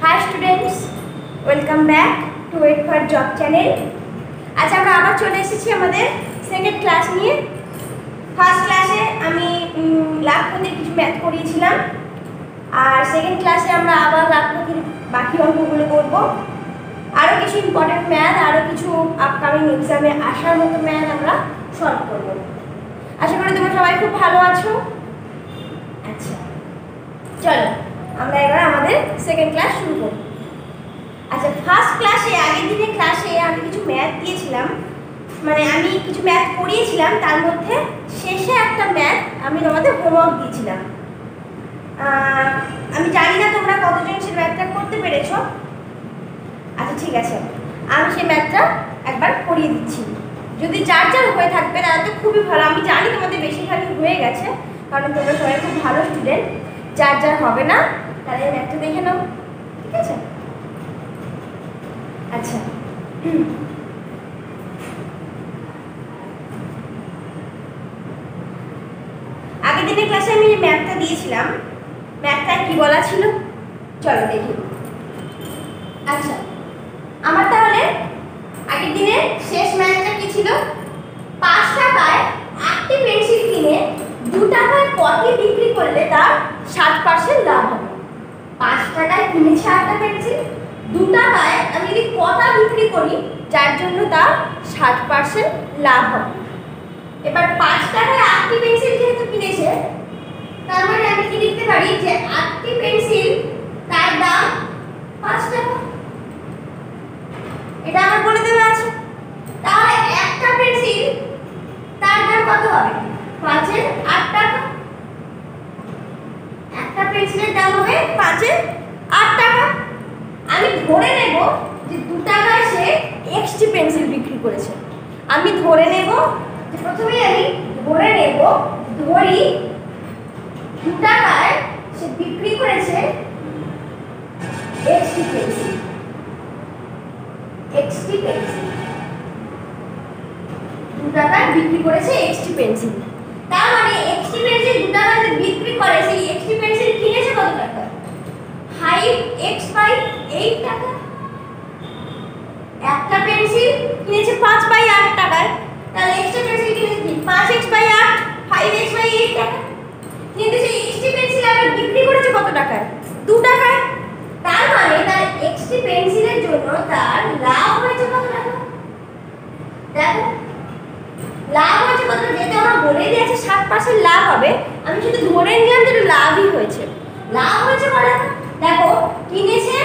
Hi students, welcome back to Wait for Job channel. आज আমরা আবার চলে এসেছি আমাদের সেকেন্ড ক্লাস নিয়ে। ফার্স্ট ক্লাসে আমি লাখপতির কিছু ম্যাথ করিয়েছিলাম, আর সেকেন্ড ক্লাসে আমরা আবার লাখপতির বাকি অঙ্কগুলো করব। আরও কিছু ইম্পর্টেন্ট ম্যাথ, আরও কিছু আপকামিং এক্সামে আসার মতো ম্যাথ আমরা সলভ করব। আশা করি তোমরা সবাই খুব ভালো আছো। আচ্ছা, চলো আমরা এবার আমাদের সেকেন্ড ক্লাস শুরু করব। আচ্ছা, ফার্স্ট ক্লাসে আগের দিনের ক্লাসে আমি কিছু ম্যাথ দিয়েছিলাম, মানে আমি কিছু ম্যাথ পড়িয়েছিলাম, তার মধ্যে শেষে একটা ম্যাথ আমি তোমাদের হোমওয়ার্ক দিয়েছিলাম। আমি জানি না তোমরা কতজন সেই ম্যাথটা করতে পেরেছো। আচ্ছা ঠিক আছে, আমি সেই ম্যাথটা একবার করিয়ে দিচ্ছি। যদি যার যার হয়ে থাকবে তাহলে তো খুবই ভালো। আমি জানি তোমাদের বেশিরভাগই হয়ে গেছে, কারণ তোমরা সবাই খুব ভালো স্টুডেন্ট। যার যার হবে না তাহলে ম্যাথটা দেখে নাও, ঠিক আছে? আচ্ছা, আগের দিনের ক্লাসে আমি ম্যাথটা দিয়েছিলাম, ম্যাথটা কি বলা ছিল চলো দেখি। আচ্ছা, আমার তাহলে আগের দিনের শেষ ম্যাথটা কি ছিল? 5 টাকায় 8টি পেন্সিল কিনে 2 টাকায় কটি বিক্রি করলে তার 60% লাভ হবে। 5 টাকায় কিনেছে 8টা পেন্সিল, 2 টাকায় আমি যদি কটা বিক্রি করি যার জন্য তার 60% লাভ হবে। এবার 5 টাকায় 8টি পেন্সিল যেহেতু কিনেছে, তার মানে আমি কি লিখতে পারি যে 8টি পেন্সিল তার দাম 5 টাকা। এটা আমার বলে দেওয়া আছে। তাহলে একটা পেন্সিল তার দাম কত হবে? 5 এর 8 টাকা। একটা পেন্সিলের দাম হবে 5 এর 8 টাকা। আমি ধরে নেব যে 2 টাকায় সে এক্সটি পেন্সিল বিক্রি করেছে। আমি ধরে নেব যে প্রথমেই আমি ধরে নেব, ধরি 2 টাকায় সে বিক্রি করেছে এক্সটি পেন্সিল। এক্সটি পেন্সিল 2 টাকায় বিক্রি করেছে এক্সটি পেন্সিল। তার মানে এক্সটি পেন্সিল 2 টাকায় বিক্রি করে, সেই এক্সটি পেন্সিল কিনেছে কত টাকা? 5x/8 টাকা। একটা পেন্সিল কিনেছে 5/8 টাকায়, তাহলে এক্সট্রা পেন্সিল কিনেছে কি 5x/8, 5x/8 টাকা। কিন্তু সেই এক্সটি পেন্সিল আবার বিক্রি করেছে কত টাকায়? 2 টাকায়। তার মানে তার এক্সটি পেন্সিলের জন্য তার লাভ হয়েছে কত টাকা? দেখো, লাভ হয়েছে কত? যেটা আমরা বলে দিয়েছে 60% লাভ হবে, আমি শুধু ধরে নিলাম যে লাভই হয়েছে। লাভ হয়েছে কত টাকা? দেখো, কিনেছে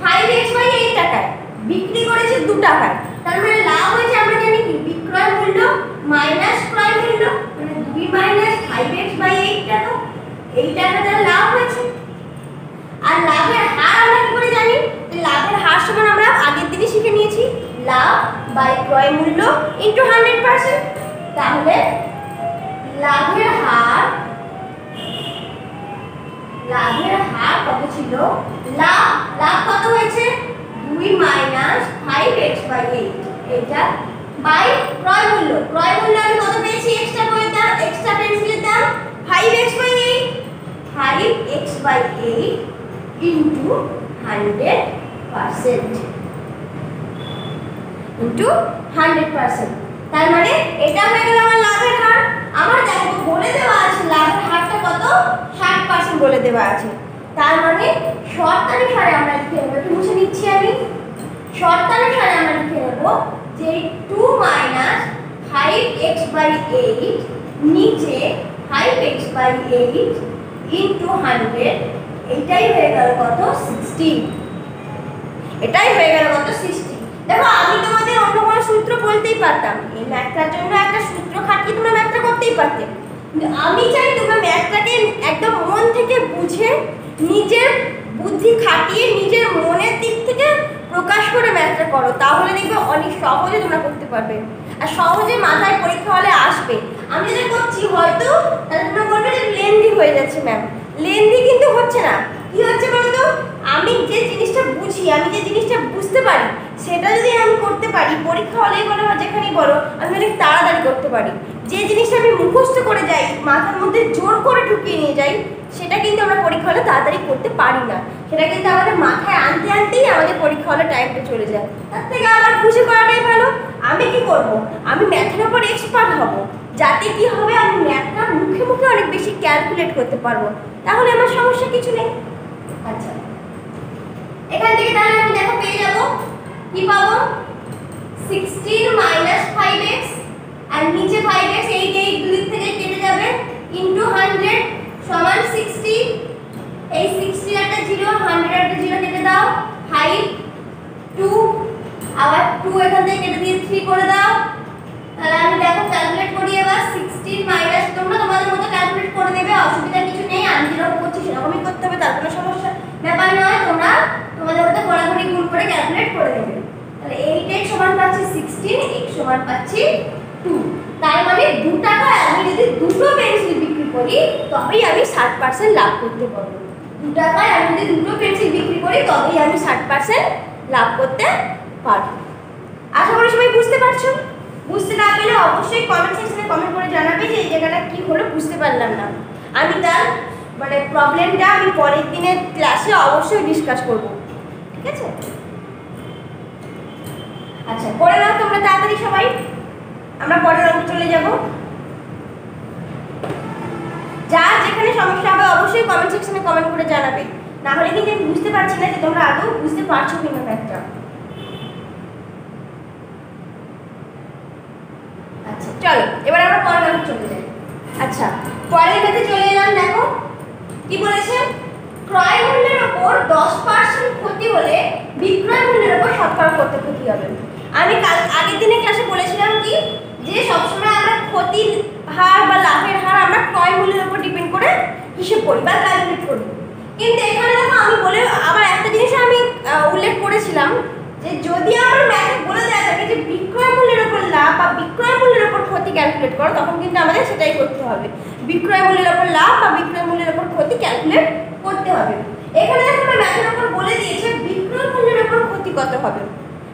5x/8 টাকায়, বিক্রি করেছে 2 টাকায়। তার মানে লাভ হয়েছে, আমরা জানি কি বিক্রয় মূল্য মাইনাস ক্রয় মূল্য, মানে 2 - 5x/8 টাকা। এই টাকাটা লাভ হয়েছে। আর লাভের হার আমরা কি করে জানি? লাভের হার সমান আমরা আগের দিনই শিখে নিয়েছি, লাভ বাই ক্রয় মূল্য ইনটু 100%। তাহলে লাভের হার কত ছিল? লাভ কত হয়েছে? 2 - 5x/8, এটা বাই ক্রয় মূল্য। ক্রয় মূল্য আমি কত পেয়েছি? এক্সট্রা পেন্সিলের দাম 5x/8, 5x/8 ইনটু 100%, ইনটু 100%। তার মানে এটা হয়ে গেল আমার লাভের হার। আমার দেখো বলে দেওয়া আছে লাভের হারটা কত? 60% বলে দেওয়া আছে। তার মানে শর্তানুসারে আমরা লিখে নেব, একটু মুছে নিচ্ছি আমি। শর্তানুসারে আমরা লিখে নেব যে 2 - 5x/8 নিচে 5x/8 ইনটু 100, এটাই হয়ে গেল কত? 60। এটাই হয়ে গেল কত? 60। দেখো, আমি তোমাদের অন্য কোনো সূত্র বলতেই পারতাম, এই ম্যাথটার জন্য একটা সূত্র খাটিয়ে তোমরা ম্যাথটা করতেই পারতে, কিন্তু আমি চাই তোমরা ম্যাথটাকে একদম মন থেকে বুঝে, নিজের বুদ্ধি খাটিয়ে, নিজের মনের দিক থেকে প্রকাশ করে ম্যাথটা করো। তাহলে দেখবে অনেক সহজে তোমরা করতে পারবে, আর সহজে মাথায় পরীক্ষা হলে আসবে। আমি যেটা করছি হয়তো তাহলে তোমরা বলবে যে লেন্দি হয়ে যাচ্ছে ম্যাম। লেন্দি কিন্তু হচ্ছে না। কি হচ্ছে বলতো? আমি যে জিনিসটা বুঝি, আমি যে জিনিসটা বুঝতে পারি, সেটা যদি আমি করতে পারি, পরীক্ষা হলেই বলো বা যেখানেই বলো, আমি অনেক তাড়াতাড়ি করতে পারি। যে জিনিসটা আমি মুখস্থ করে যাই, মাথার মধ্যে জোর করে ঢুকিয়ে নিয়ে যাই, সেটা কিন্তু আমরা পরীক্ষা হলে তাড়াতাড়ি করতে পারি না। সেটা কিন্তু আমাদের মাথায় আনতে আনতেই আমাদের পরীক্ষা হলে টাইমটা চলে যায়। তার থেকে আমার বুঝে করাটাই ভালো। আমি কি করব, আমি ম্যাথের উপর এক্সপার্ট হব, যাতে কি হবে আমি ম্যাথটা মুখে মুখে অনেক বেশি ক্যালকুলেট করতে পারবো, তাহলে আমার সমস্যা কিছু নেই। আচ্ছা, এখান থেকে তাহলে আমি দেখো পেয়ে যাব, কি পাবো, 16 - 5x, আর নিচে 5x, এই দুই থেকে কেটে যাবে, ইনটু 100 সমান 60। এই 60 একটা 0, 100 একটা 0 কেটে দাও, 5 2, আবার 2 এখান থেকে কেটে দিয়ে 3 করে দাও। তাহলে আমি দেখো ক্যালকুলেট করি এবার, 16 মাইনাস, তোমরা তোমাদের মতো ক্যালকুলেট করে দেবে, অসুবিধা কিছু নেই। আমি যেরকম করছি সেরকমই করতে হবে, তার কোনো সমস্যা ব্যাপার নয়। তোমরা তোমাদের মতো ঘোরাঘুরি গুণ করে ক্যালকুলেট করে দেবে। তাহলে 8x সমান পাচ্ছি 16, x সমান পাচ্ছি 2। তার মানে 2 টাকায় আমি যদি দুটো পেন্সিল বিক্রি করি তবেই আমি 60% লাভ করতে পারবো। 2 টাকায় আমি যদি দুটো পেন্সিল বিক্রি করি তবেই আমি 60% লাভ করতে পারবো। আশা করি সবাই বুঝতে পারছো। বুঝতে না পারলে অবশ্যই কমেন্ট সেকশনে কমেন্ট করে জানাবে যে এই জায়গাটা কি হলো বুঝতে পারলাম না। আমি তার মানে প্রবলেমটা আমি পরের দিনের ক্লাসে অবশ্যই ডিসকাস করব, ঠিক আছে? আচ্ছা, করে নাও তোমরা তাড়াতাড়ি সবাই, আমরা পরের অঙ্কে চলে যাব। যার যেখানে সমস্যা হবে অবশ্যই কমেন্ট সেকশনে কমেন্ট করে জানাবে, না হলে কিন্তু আমি বুঝতে পারছি না যে তোমরা আদৌ বুঝতে পারছো কিনা ম্যাথটা। আচ্ছা চলো এবার আমরা পরের অঙ্কে চলে যাই। আচ্ছা, পরের ম্যাথে চলে এলাম। দেখো কি বলেছে, ক্রয় মূল্যের উপর 10% ক্ষতি হলে বিক্রয় মূল্যের উপর শতকরা কত ক্ষতি হবে। আমি আগের দিনে ক্লাসে বলেছিলাম কি, যে সবসময় আমরা ক্ষতির হার বা লাভের হার আমরা ক্রয় মূল্যের উপর ডিপেন্ড করে হিসেব করি বা ক্যালকুলেট করি। কিন্তু এখানে দেখো আমি বলে আবার একটা জিনিস আমি উল্লেখ করেছিলাম যে যদি আমার ম্যাথে বলে দেওয়া থাকে যে বিক্রয় মূল্যের উপর লাভ বা বিক্রয় মূল্যের উপর ক্ষতি ক্যালকুলেট করো, তখন কিন্তু আমাদের সেটাই করতে হবে, বিক্রয় মূল্যের উপর লাভ বা বিক্রয় মূল্যের উপর ক্ষতি ক্যালকুলেট করতে হবে। এখানে দেখো আমার ম্যাথের উপর বলে দিয়েছে বিক্রয় মূল্যের উপর ক্ষতি কত হবে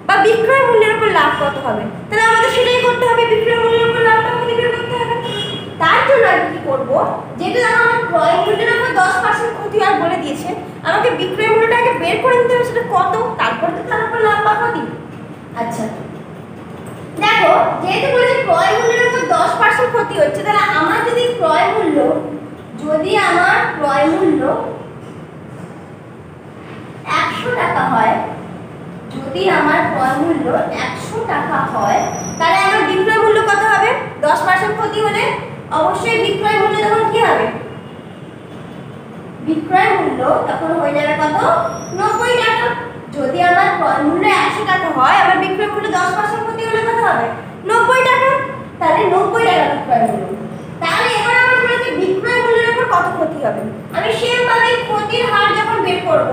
বা বিক্রয় মূল্যের উপর লাভ কত হবে, তাহলে আমাদের সেটাই করতে হবে, বিক্রয় মূল্যের উপর লাভটা ক্ষতি বের করতে হবে। তার জন্য আমি কি করব, যেহেতু আমার ক্রয় মূল্যের উপর 10% ক্ষতি হয় বলে দিয়েছে, আমাকে বিক্রয় মূল্যটা আগে বের করে নিতে হবে সেটা কত, তারপর তো তার উপর লাভ বা ক্ষতি। আচ্ছা দেখো, যেহেতু বলেছে ক্রয় মূল্যের উপর 10% ক্ষতি হচ্ছে, তাহলে আমার যদি ক্রয় মূল্য 100 টাকা হয়, যদি আমার ক্রয় মূল্য 100 টাকা হয়, তাহলে আমার বিক্রয় মূল্য কত হবে? 10% ক্ষতি হলে অবশ্যই বিক্রয় মূল্য তখন কি হবে? বিক্রয় মূল্য তখন হয়ে যাবে কত? 90 টাকা। যদি আমার ক্রয় মূল্য 100 টাকা হয়, আমার বিক্রয় মূল্য 10% ক্ষতি হলে কত হবে? 90 টাকা। তাহলে 90 টাকা বিক্রয় মূল্য। তাহলে এবার আমরা বলেছি বিক্রয় মূল্যের উপর কত ক্ষতি হবে। আমি সেম ভাবে ক্ষতির হার যখন বের করব,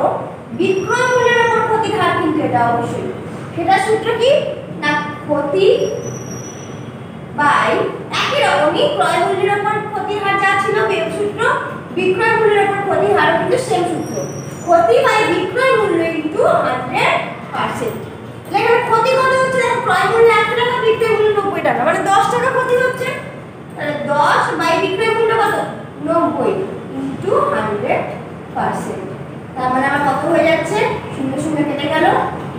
বিক্রয় মূল্যের উপর ক্ষতির হার কিন্তু এটা অবশ্যই, সেটা সূত্র কি না, ক্ষতি বাই একই রকমই ক্রয় মূল্যের উপর ক্ষতির হার যা ছিল সূত্র, বিক্রয় মূল্যের উপর ক্ষতির হার কিন্তু সেম সূত্র, ক্ষতি বাই বিক্রয় মূল্য ইনটু 100%। এখানে ক্ষতি কত হচ্ছে, দেখো ক্রয় মূল্য 100 টাকা, বিক্রয় মূল্য 90 টাকা, মানে 10 টাকা ক্ষতি হচ্ছে। তাহলে 10 বাই বিক্রয় মূল্য কত? 90 ইনটু 100%। তার মানে আমার কত হয়ে যাচ্ছে? 0 0 কেটে গেল,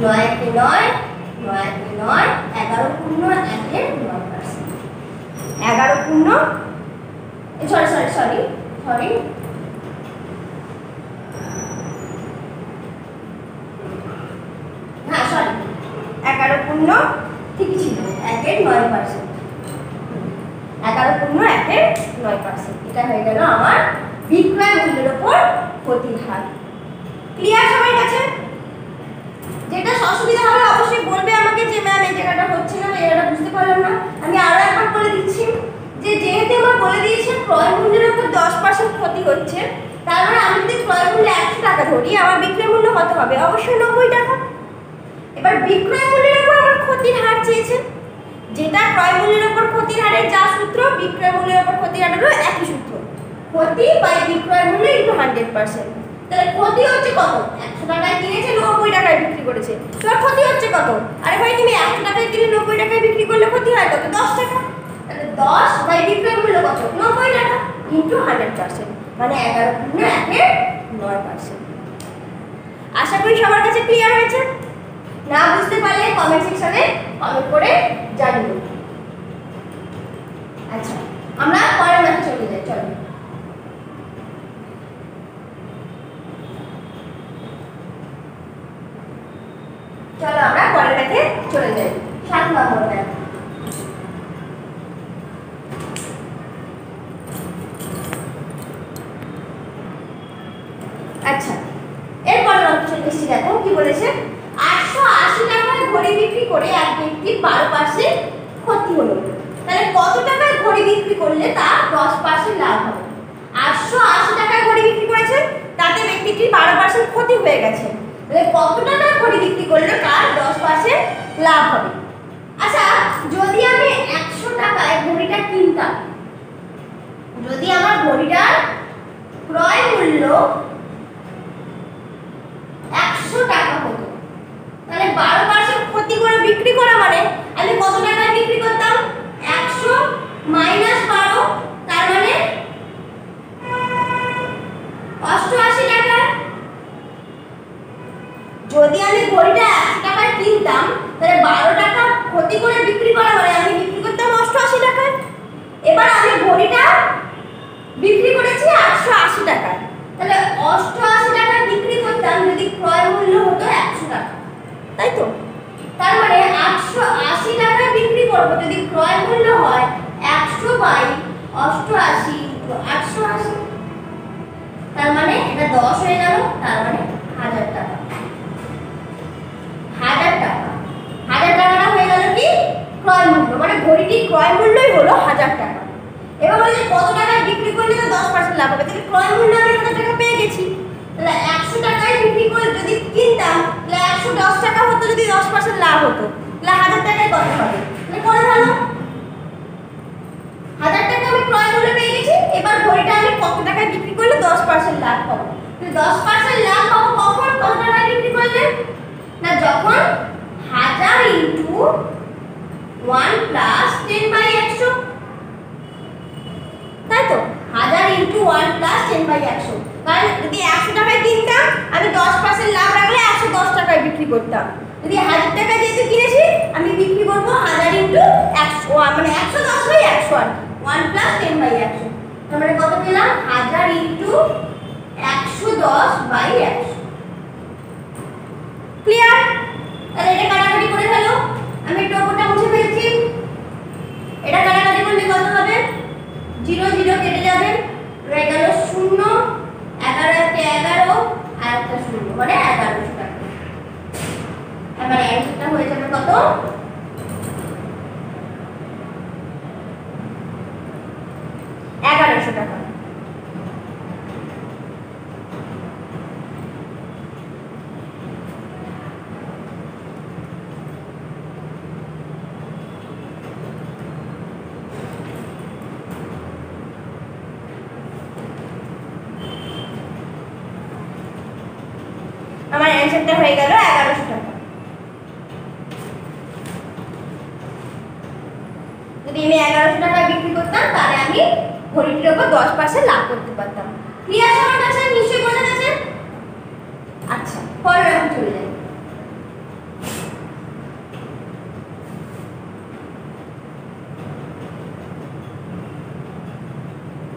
9 কে 9, 9 কে 9, 11 পূর্ণ 1 এর 9%। 11 পূর্ণ সরি হ্যাঁ সরি 11 পূর্ণ ঠিকই ছিল 1 এর 9%। 11 পূর্ণ 1 এর 9%, এটা হয়ে গেল আমার বিক্রয় মূল্যের উপর ক্ষতির হার। ক্লিয়ার সবার কাছে? যেটা অসুবিধা হবে অবশ্যই বলবে আমাকে যে ম্যাম এই জায়গাটা হচ্ছে না, এই জায়গাটা বুঝতে পারলাম না। আমি আরো একবার বলে দিচ্ছি যে যেহেতু আমার বলে দিয়েছে ক্রয় মূল্যের উপর 10% ক্ষতি হচ্ছে, তার মানে আমি যদি ক্রয় মূল্য 100 টাকা ধরি, আমার বিক্রয় মূল্য কত হবে? অবশ্যই 90 টাকা। এবার বিক্রয় মূল্যের উপর আমার ক্ষতির হার চেয়েছে, যেটা ক্রয় মূল্যের উপর ক্ষতির হারের যা সূত্র, বিক্রয় মূল্যের উপর ক্ষতির হারেরও একই সূত্র, ক্ষতি বাই বিক্রয় মূল্য ইনটু 100%। তাহলে ক্ষতি হচ্ছে কত? 100 টাকায় কিনেছে, 90 টাকায় বিক্রি করেছে, তোমার ক্ষতি হচ্ছে কত? আরে ভাই তুমি 100 টাকায় কিনে 90 টাকায় বিক্রি করলে ক্ষতি হয় কত? 10 টাকা। তাহলে 10 বাই বিক্রয় মূল্য কত? 90 টাকা ইনটু 100%, মানে 11 পূর্ণ 1 এর 9%। আশা করি সবার কাছে হয়েছে, ক্লিয়ার হয়েছে? না বুঝতে পারলে কমেন্ট সেকশনে কমেন্ট করে জানিও। আচ্ছা, আমরা পরের ম্যাথে চলে যাই। চলো চলো আমরা পরের ম্যাথে চলে যাই। 7 নম্বর ম্যাথ। আচ্ছা, এরপর অপশন এসে দেখো কি বলেছে। 880 টাকায় ঘড়ি বিক্রি করে এক ব্যক্তির 12% ক্ষতি হলো। তাহলে কত টাকায় ঘড়ি বিক্রি করলে তার 10% লাভ হবে? 880 টাকায় ঘড়ি বিক্রি করেছে, তাতে ব্যক্তিটির 12% ক্ষতি হয়ে গেছে। তাহলে কত টাকায় ঘড়ি বিক্রি করলে তার 10% লাভ হবে? আচ্ছা, যদি আমি 100 টাকায় ঘড়িটা কিনতাম, যদি আমার ঘড়িটার ক্রয় মূল্য 100 টাকা হতো, তাহলে 12% ক্ষতি করে বিক্রি করা মানে আমি কত টাকায় বিক্রি করতাম? 100 মাইনাস 12, তার মানে 88 টাকা। যদি আমি ঘড়িটা 100 টাকায় কিনতাম, তাহলে 12 টাকা ক্ষতি করে বিক্রি করা মানে আমি বিক্রি করতাম 88 টাকায়। এবার আমি ঘড়িটা বিক্রি করেছি 880 টাকায়, তাহলে 88 টাকায় বিক্রি করতাম যদি ক্রয় মূল্য হতো 100 টাকা, তাই তো? তার মানে 880 টাকায় বিক্রি করব যদি ক্রয় মূল্য হয় 100 বাই 88 880, তার মানে এটা 10 হয়ে গেল, তার মানে 1000 টাকা। 1000 টাকা, 1000 টাকাটা হয়ে গেল কি ক্রয় মূল্য, মানে ঘড়িটির ক্রয় মূল্যই হলো 1000 টাকা। এবার বলে কত টাকায় বিক্রি করলে তো 10% লাভ হবে, তাহলে ক্রয় মূল্য আমি 1000 টাকা পেয়ে গেছি। তাহলে 100 টাকায় বিক্রি করে যদি কিনতাম, তাহলে 110 টাকা হতো, যদি 10% লাভ হতো, তাহলে 1000 টাকায় কত হবে? তাহলে করে ভালো, 1000 টাকা আমি ক্রয় মূল্য পেয়ে গেছি। এবার ঘড়িটা আমি কত টাকায় বিক্রি করলে 10% লাভ পাবো? তাহলে 10% লাভ পাবো কখন, কত টাকায় বিক্রি করলে? না, যখন 1000 ইনটু 1 প্লাস 10/100, তাই তো? 1000 ইনটু 1 প্লাস 10/100, কারণ যদি 100 টাকায় কিনতাম আমি 10% লাভ রাখলে 110 টাকায় বিক্রি করতাম। যদি 1000 টাকায় যেহেতু কিনেছি, আমি বিক্রি করবো 1000 ইনটু 100, মানে 110/100 আর 1 প্লাস 10/100, তার মানে কত পেলাম? 1000 ইনটু 110/100। ক্লিয়ার? তাহলে এটা কাটাকাটি করে ফেলো, আমি একটু ওপরটা মুছে ফেলছি। এটা কাটাকাটি করলে কত হবে? 0 0 কেটে যাবে, রয়ে গেল 0, 11 তে 11 আর একটা 0, মানে 1100 টাকা। এবার অ্যানসারটা হয়ে যাবে কত? 1100 টাকা। আমার অ্যানসারটা হয়ে গেল 1100 টাকা। যদি আমি 1100 টাকা বিক্রি করতাম, তাহলে আমি ঘড়িটির উপর 10% লাভ করতে পারতাম। ক্লিয়ার সবার কাছে? নিশ্চয়ই বোঝা গেছে। আচ্ছা, পরের আমি চলে যাই।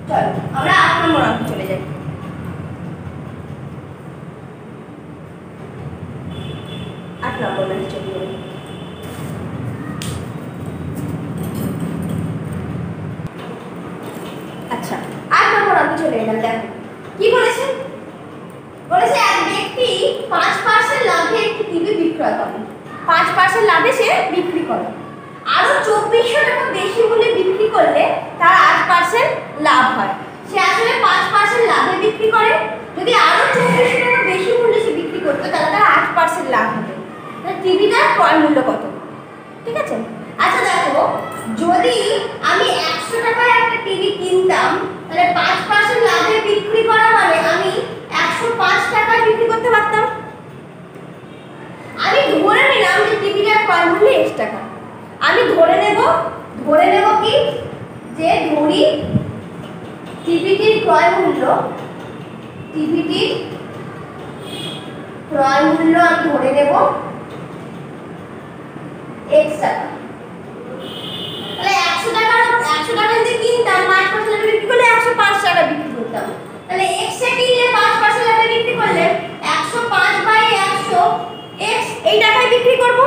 চলো আমরা 8 নম্বর অঙ্কে চলে যাই। 8 নম্বর অঙ্কে চলে যাই। আচ্ছা, 8 নম্বর অঙ্কে চলে এলাম। দেখো কি বলেছে। বলেছে এক ব্যক্তি 5% লাভে একটি টিভি বিক্রয় করে। 5% লাভে সে বিক্রি করে। আরো 2400 টাকা বেশি মূল্যে বিক্রি করলে তার 8% লাভ হয়। সে আসলে 5% লাভে বিক্রি করে। যদি আরো 2400 টাকা বেশি মূল্যে সে বিক্রি করতো, তাহলে তার 8% লাভ হবে। তাহলে টিভিটার ক্রয় মূল্য কত? ঠিক আছে। আচ্ছা দেখো, যদি আমি 100 টাকায় একটা টিভি কিনতাম, তাহলে 5% লাভে বিক্রি করা মানে আমি 105 টাকায় বিক্রি করতে পারতাম। আমি ধরে নিলাম যে টিভিটার ক্রয় মূল্য 1 টাকা। আমি ধরে নেব কি যে ধরি টিভিটির ক্রয় মূল্য ক্রয় মূল্য আমি ধরে নেব x টাকা। তাহলে 100 টাকা যদি কিনতাম 5% লাভে বিক্রি করলে 105 টাকা বিক্রি করতাম। তাহলে x এ কিনলে 5% লাভে বিক্রি করলে 105/100 x এই টাকায় বিক্রি করব।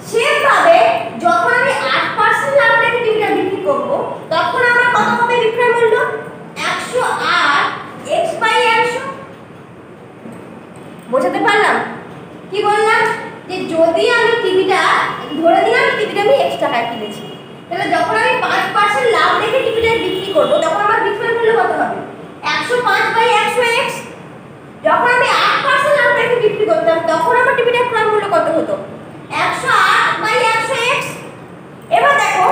সেম ভাবে যখন আমি 8% লাভ রেখে টিভিটা বিক্রি করব তখন আমার কত হবে বিক্রয় মূল্য? 108 x/100। বোঝাতে পারলাম? কি বললাম যে যদি আমি টিভিটা ধরে নিলাম টিভিটা আমি x টাকায় কিনেছি, তাহলে যখন আমি 5% লাভ রেখে টিভিটা বিক্রি করব তখন আমার বিক্রয় মূল্য কত হবে? 105/100 x। যখন আমি 8% লাভ রেখে বিক্রি করতাম তখন আমার টিভিটার ক্রয় মূল্য কত হতো? 108/100 x। এবার দেখো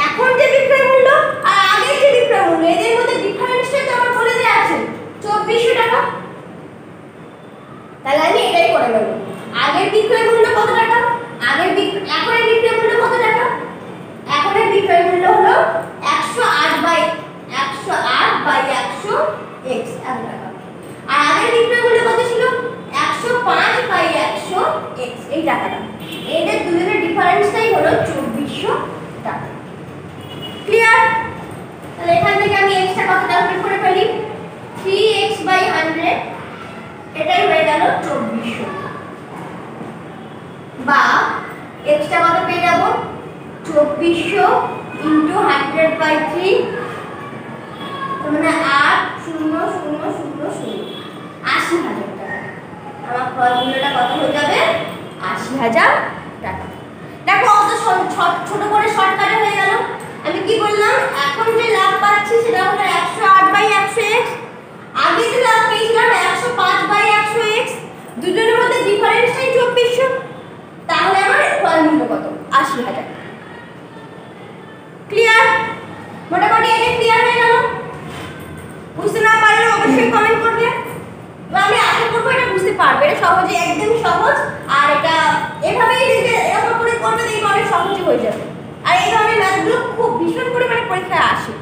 এখন যে বিক্রয় মূল্য আর আগের যে বিক্রয় মূল্য এদের মধ্যে ডিফারেন্সটা তো আমার বলে দেওয়া আছে 2400 টাকা। তাহলে আমি এটাই করে নেব। আগের বিক্রয় মূল্য কত টাকা? এখনের বিক্রয় মূল্য কত টাকা? এখনের বিক্রয় মূল্য হলো 108/100 x টাকা। আর আগের বিক্রয় মূল্য কত ছিল? 105/100 x এই টাকাটা। এদের দুজনের ডিফারেন্সটাই হলো 2400 টাকা। ক্লিয়ার? তাহলে এখান থেকে আমি x টা কত ক্যালকুলেট করে ফেলি? 3x/100 এটাই হয়ে গেল 2400। বা x টা কত পেয়ে যাব? 2400 * 100/3 মানে 80000 80,000 টাকা। আমার ক্রয় মূল্যটা কত হয়ে যাবে? 80,000 টাকা। দেখো অত ছোট করে শর্টকাটে হয়ে গেল। আমি কি বললাম? এখন যে লাভ পাচ্ছি সেটা হলো 108/100 x। আগে যে লাভ পেয়েছিলাম 105/100 x। দুজনের মধ্যে ডিফারেন্সটাই 2400। তাহলে আমার ক্রয় মূল্য কত? 80,000। ক্লিয়ার? মোটামুটি এটা ক্লিয়ার হয়ে গেল। বুঝতে না পারলে অবশ্যই কমেন্ট করবে। আমি আশা করব এটা বুঝতে পারবে। সহজে, একদম সহজ। আর এটা এভাবেই দেখবে, এরকম করে করবে দেখবে অনেক সহজে হয়ে যাবে। আর এই ধরনের ম্যাথগুলো খুব ভীষণ পরিমাণে পরীক্ষায় আসে।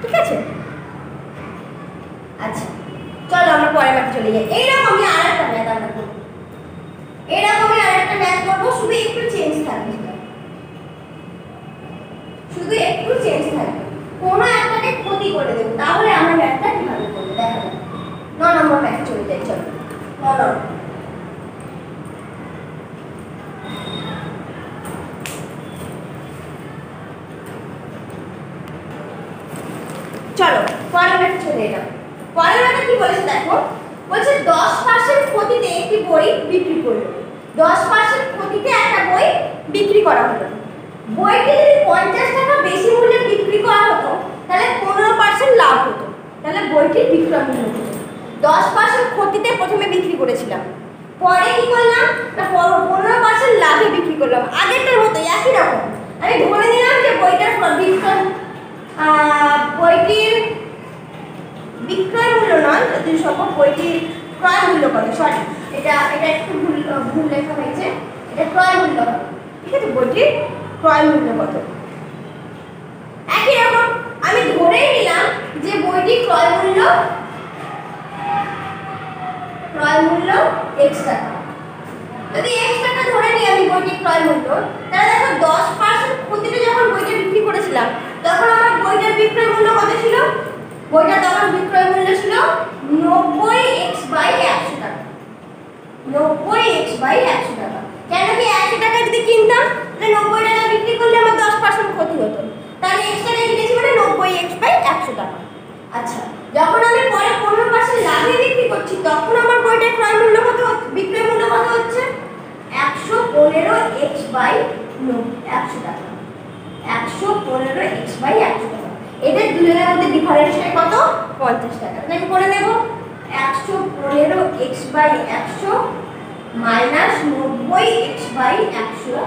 ঠিক আছে? আচ্ছা, চলো আমরা পরের ম্যাথে চলে যাই। এইরকমই আরেকটা ম্যাথ আমরা করব। এরকমই আরেকটা ম্যাথ করব, শুধু একটু চেঞ্জ থাকবে। শুধু একটু চেঞ্জ থাকবে। কোনো একটাকে ক্ষতি করে দেব। তাহলে আমরা ম্যাথটা কিভাবে করব দেখা যাবে। 9 নম্বর ম্যাথে চলে যাই। চলো 9 নম্বর। চলো পরের ম্যাথে চলে এলাম। পরের ম্যাথে কি বলেছে দেখো, বলছে 10% ক্ষতিতে একটি বই বিক্রি করলো। 10% ক্ষতিতে একটা বই বিক্রি করা হলো। বইটি যদি 50 টাকা বেশি মূল্যে বিক্রি করা হতো তাহলে 15% লাভ হতো। তাহলে বইটির বিক্রয় মূল্য হতো। 10% ক্ষতিতে প্রথমে বিক্রি করেছিলাম, পরে কি করলাম না 15% লাভে বিক্রি করলাম। আগেরটার মতো একই রকম। আমি ধরে নিলাম যে বইটির বিক্রয় মূল্য নয়, যদি সম্ভব বইটির ক্রয় মূল্য কত। সরি, এটা একটু ভুল লেখা হয়েছে। এটা ক্রয় মূল্য কত। ঠিক আছে? বইটির ক্রয় মূল্য কত। একই রকম আমি ধরেই নিলাম যে বইটির ক্রয় মূল্য x টাকা। যদি x টাকা ধরে নিই আমি বইটির ক্রয় মূল্য, তাহলে দেখো 10% ক্ষতিতে যখন বইটা বিক্রি করেছিলাম তখন আমার বইটার বিক্রয় মূল্য কত ছিল? বইটার তখন বিক্রয় মূল্য ছিল 90x/100 টাকা। 90x/100 টাকা। কেন কি 100 টাকা যদি কিনতাম তাহলে 90 টাকা বিক্রি করলে আমার 10% ক্ষতি হতো। তাহলে x টাকা কিনেছি মানে 90x/100 টাকা। আচ্ছা, যখন আমি পরে 15% লাভে বিক্রি করছি তখন আমার বইটার ক্রয় মূল্য কত, বিক্রয় মূল্য কত হচ্ছে? 115x/100 টাকা। 115x/100 টাকা। এদের দুজনের মধ্যে ডিফারেন্সটা কত? 50 টাকা। তাহলে আমি করে নেব 115x/100 মাইনাস 90x/100।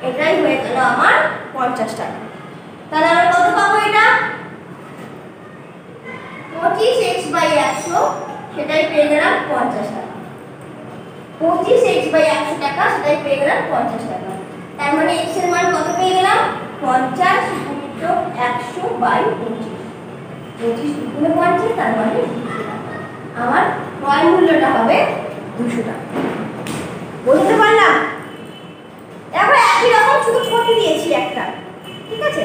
এটাই হয়ে গেল আমার 50 টাকা। তাহলে আমরা কত পাবো? এটা 25x/100, সেটাই পেয়ে গেলাম 50 টাকা। 25x/100 টাকা, সেটাই পেয়ে গেলাম 50 টাকা। তার মানে x এর মান কত পেয়ে গেলাম? 50 * 100/25। 25 × 50, তার মানে 200 টাকা। আমার ক্রয় মূল্যটা হবে 200 টাকা। বুঝতে পারলাম? এবার একই রকম শুধু ক্ষতি দিয়েছি একটা, ঠিক আছে?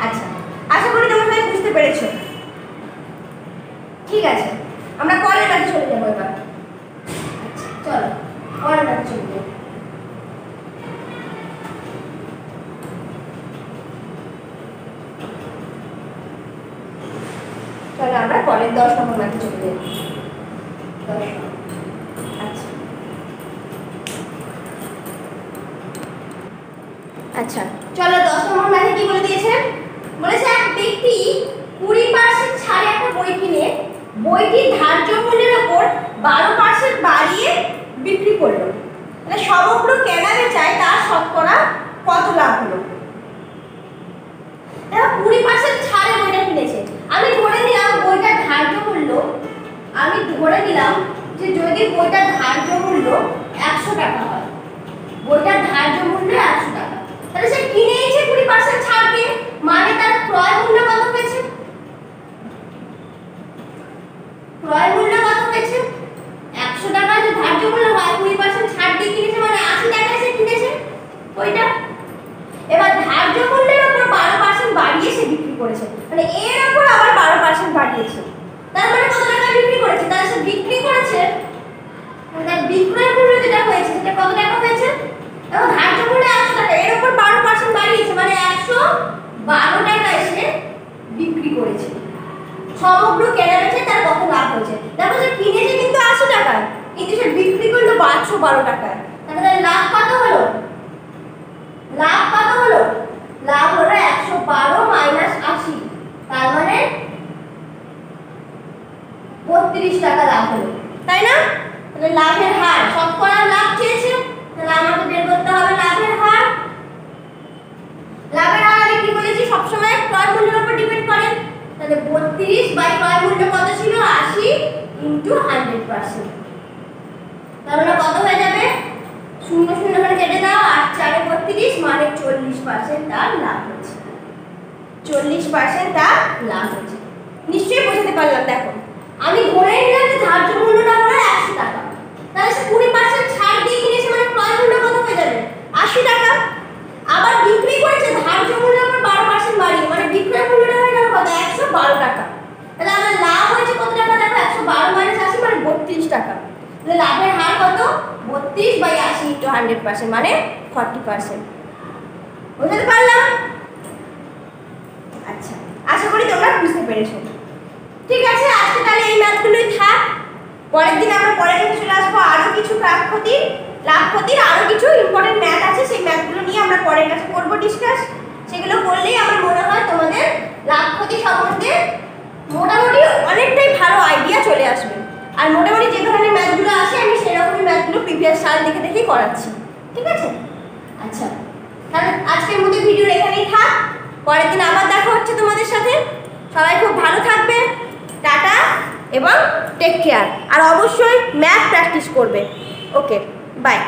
আচ্ছা, আশা করি তোমরা সবাই বুঝতে পেরেছো। ঠিক আছে, আমরা পরের ম্যাথে চলে যাবো এবার। আচ্ছা চলো পরের ম্যাথে চলে যাবো। চলো আমরা পরের 10 নম্বর ম্যাথে চলে যাই। 10 নম্বর। আচ্ছা আচ্ছা চলো 10 নম্বর ম্যাথে কি বলে দিয়েছে? বলেছে এক ব্যক্তি 20% ছাড়ে একটা বই কিনে বইটির ধার্য মূল্যের উপর 12% বাড়িয়ে বিক্রি করলো। মানে সমগ্র কেনা বেচায় তার শতকরা কত লাভ হলো? দেখো 20% ছাড়ে বইটা কিনেছে। আমি ধরে নিলাম বইটার ধার্য মূল্য, আমি ধরে নিলাম যে যদি বইটার ধার্য মূল্য 100 টাকা হয়, বইটার ধার্য মূল্য 100 টাকা, তাহলে সে কিনেছে 20% ছাড় দিয়ে, মানে তার ক্রয় মূল্য কত হয়েছে? ক্রয় মূল্য কত হয়েছে? 100 টাকা যে ধার্য মূল্য হয় 20% ছাড় দিয়ে কিনেছে, মানে 80 টাকায় সে কিনেছে বইটা। এবার ধার্য মূল্যের উপর 12% বাড়িয়ে সে বিক্রি করেছে, মানে এর উপর আবার 12% বাড়িয়েছে, তার মানে কত টাকা বিক্রি করেছে? তাহলে সে বিক্রি করেছে, তার বিক্রয় মূল্য যেটা হয়েছে সেটা কত টাকা হয়েছে? এবং ধার্য মূল্য 100 টাকা, এর উপর 12% বাড়িয়েছে, মানে 112 টাকায় সে বিক্রি করেছে। সমগ্র কেনাবেচে তার কত লাভ হয়েছে? দেখো সে কিনেছে কিন্তু 80 টাকায়, কিন্তু সে বিক্রি করলো 112 টাকায়, তাহলে লাভ কত হলো? লাভ কত হলো? লাভ হলো 112 মাইনাস 80, তার মানে 32 টাকা লাভ হলো, তাই না? তাহলে লাভের হার, শতকরা লাভ চেয়েছে, তাহলে আমাকে বের করতে হবে লাভের হার। লাভের হার আমি কি বলেছি সবসময় ক্রয় মূল্যের উপর ডিপেন্ড করে, তাহলে 32 বাই ক্রয় মূল্য কত ছিল? 80 ইনটু 100%, তাহলে কত হয়ে যাবে? 0 0 করে কেটে দাও, 8 4 32, মানে 40% তার লাভ হয়েছে। 40% তার লাভ হয়েছে। নিশ্চয়ই বোঝাতে পারলাম? দেখো আমি ধরে নিলাম যে ধার্য মূল্যটা হলো 100 টাকা, তাহলে সে 20% ছাড় দিয়ে কিনেছে, মানে ক্রয় মূল্য কত হয়ে যাবে? 80 টাকা। আবার বিক্রি করেছে ধার্য মূল্যের উপর 12% বাড়িয়ে, মানে বিক্রয় মূল্যটা হয়ে গেল কত? 112 টাকা। তাহলে আমার লাভ হয়েছে কত টাকা? দেখো 112 মাইনাস 80, মানে 32 টাকা। তাহলে লাভের হার কত? 32 বাই 80 ইনটু 100%, মানে 40%। বুঝতে পারলাম? আচ্ছা, আশা করি তোমরা বুঝতে পেরেছো। ঠিক আছে, আজকে তাহলে এই ম্যাথগুলোই থাক। পরের দিন আমরা পরের ক্লাসে চলে আসবো আরো কিছু লাভ ক্ষতির আরো কিছু ইম্পর্টেন্ট ম্যাথ আছে, সেই ম্যাথগুলো নিয়ে আমরা পরের ক্লাসে করব ডিসকাস। সেগুলো করলেই আমার মনে হয় তোমাদের লাভ ক্ষতি সম্বন্ধে মোটামুটি অনেকটাই ভালো আইডিয়া চলে আসবে। আর মোটামুটি যে ধরনের ম্যাথগুলো আসে আমি সেরকমই ম্যাথগুলো প্রিভিয়াস সাল দেখেই করাচ্ছি। ঠিক আছে? আচ্ছা, তাহলে আজকের মতো ভিডিও এখানেই থাক। পরের দিন আবার দেখা হচ্ছে তোমাদের সাথে। সবাই খুব ভালো থাকবে। টাটা এবং টেক কেয়ার। আর অবশ্যই ম্যাথ প্র্যাকটিস করবে। ওকে, বাই।